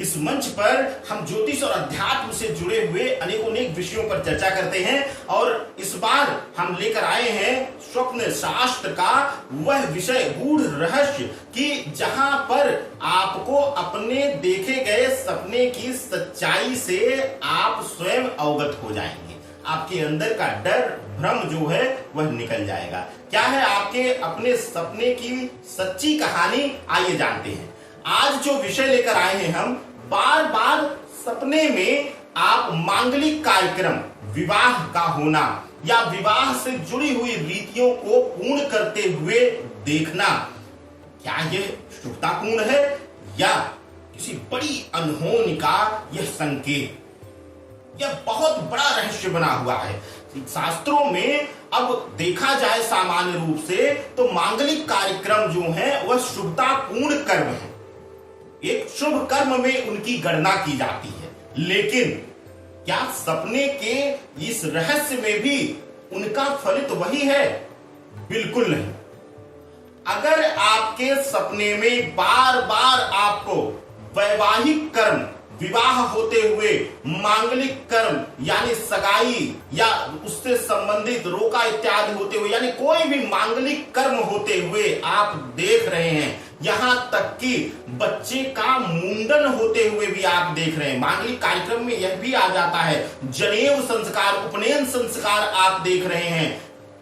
इस मंच पर हम ज्योतिष और अध्यात्म से जुड़े हुए अनेक विषयों पर चर्चा करते हैं और इस बार हम लेकर आए हैं स्वप्न शास्त्र का वह विषय, गूढ़ रहस्य, कि जहां पर आपको अपने देखे गए सपने की सच्चाई से आप स्वयं अवगत हो जाएंगे। आपके अंदर का डर, भ्रम जो है वह निकल जाएगा। क्या है आपके अपने सपने की सच्ची कहानी, आइए जानते हैं। आज जो विषय लेकर आए हैं हम, बार बार सपने में आप मांगलिक कार्यक्रम, विवाह का होना या विवाह से जुड़ी हुई रीतियों को पूर्ण करते हुए देखना, क्या यह शुभतापूर्ण है या किसी बड़ी अनहोनी का यह संकेत? यह बहुत बड़ा रहस्य बना हुआ है शास्त्रों में। अब देखा जाए सामान्य रूप से तो मांगलिक कार्यक्रम जो है वह शुभतापूर्ण कर्म है, एक शुभ कर्म में उनकी गणना की जाती है। लेकिन क्या सपने के इस रहस्य में भी उनका फलित वही है? बिल्कुल नहीं। अगर आपके सपने में बार बार आपको वैवाहिक कर्म, विवाह होते हुए मांगलिक कर्म यानी सगाई या उससे संबंधित रोका इत्यादि होते हुए, यानी कोई भी मांगलिक कर्म होते हुए आप देख रहे हैं, यहां तक कि बच्चे का मुंडन होते हुए भी आप देख रहे हैं, मांगलिक कार्यक्रम में यह भी आ जाता है, जनेऊ संस्कार, उपनयन संस्कार आप देख रहे हैं,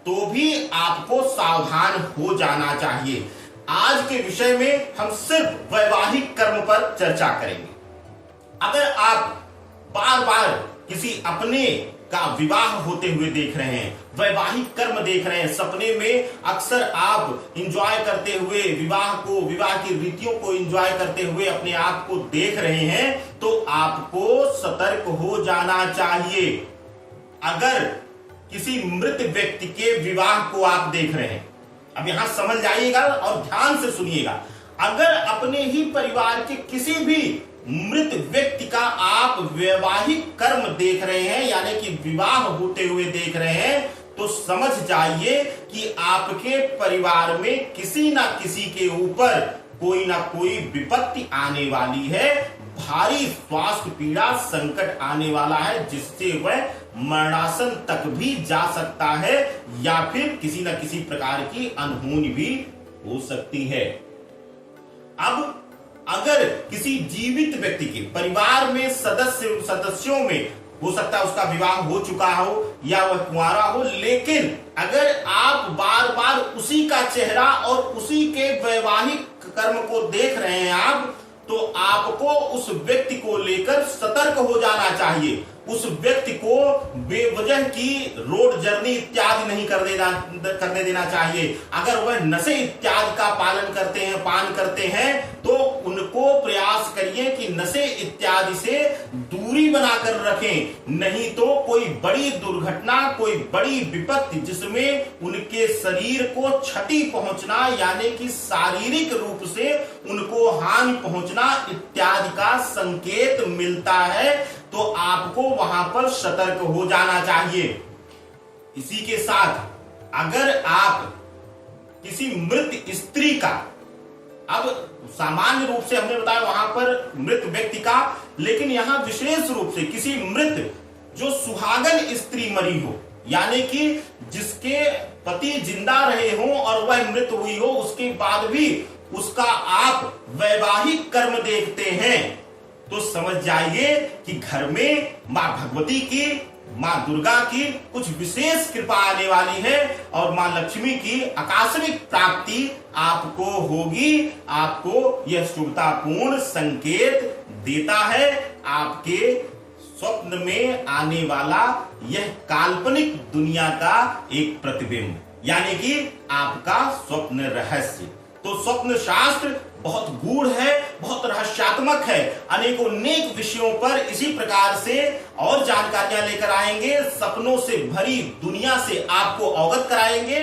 तो भी आपको सावधान हो जाना चाहिए। आज के विषय में हम सिर्फ वैवाहिक कर्म पर चर्चा करेंगे। अगर आप बार बार किसी अपने का विवाह होते हुए देख रहे हैं, वैवाहिक कर्म देख रहे हैं, सपने में अक्सर आप एंजॉय करते हुए विवाह को, विवाह की रीतियों को एंजॉय करते हुए अपने आप को देख रहे हैं, तो आपको सतर्क हो जाना चाहिए। अगर किसी मृत व्यक्ति के विवाह को आप देख रहे हैं, अब यहां समझ जाइएगा और ध्यान से सुनिएगा, अगर अपने ही परिवार के किसी भी मृत व्यक्ति का आप वैवाहिक कर्म देख रहे हैं, यानी कि विवाह होते हुए देख रहे हैं, तो समझ जाइए कि आपके परिवार में किसी ना किसी के ऊपर कोई ना कोई विपत्ति आने वाली है, भारी स्वास्थ्य पीड़ा, संकट आने वाला है, जिससे वह मरणासन तक भी जा सकता है या फिर किसी न किसी प्रकार की अनहोनी भी हो सकती है। अब अगर किसी जीवित व्यक्ति के परिवार में सदस्यों में हो सकता है उसका विवाह हो चुका हो या वह कुंवारा हो, लेकिन अगर आप बार बार उसी का चेहरा और उसी के वैवाहिक कर्म को देख रहे हैं आप, तो आपको उस व्यक्ति को लेकर सतर्क हो जाना चाहिए। उस व्यक्ति को बेवजह की रोड जर्नी इत्यादि नहीं करने देना चाहिए। अगर वह नशे इत्यादि का पालन करते हैं, पान करते हैं, तो उनको प्रयास करिए कि नशे इत्यादि से दूरी बनाकर रखें, नहीं तो कोई बड़ी दुर्घटना, कोई बड़ी विपत्ति जिसमें उनके शरीर को क्षति पहुंचना, यानी कि शारीरिक रूप से उनको हानि पहुंचना इत्यादि का संकेत मिलता है, तो आपको वहां पर सतर्क हो जाना चाहिए। इसी के साथ अगर आप किसी मृत स्त्री का, अब सामान्य रूप से हमने बताया वहां पर मृत व्यक्ति का, लेकिन यहां विशेष रूप से किसी मृत जो सुहागन स्त्री मरी हो, यानी कि जिसके पति जिंदा रहे हो और वह मृत हुई हो, उसके बाद भी उसका आप वैवाहिक कर्म देखते हैं, तो समझ जाइए कि घर में मां भगवती की, मां दुर्गा की कुछ विशेष कृपा आने वाली है और मां लक्ष्मी की आकस्मिक प्राप्ति आपको होगी। आपको यह शुभतापूर्ण संकेत देता है। आपके स्वप्न में आने वाला यह काल्पनिक दुनिया का एक प्रतिबिंब, यानी कि आपका स्वप्न रहस्य। तो स्वप्न शास्त्र बहुत गूढ़ है, बहुत रहस्यात्मक है। अनेक विषयों पर इसी प्रकार से और जानकारियां लेकर आएंगे, सपनों से भरी दुनिया से आपको अवगत कराएंगे।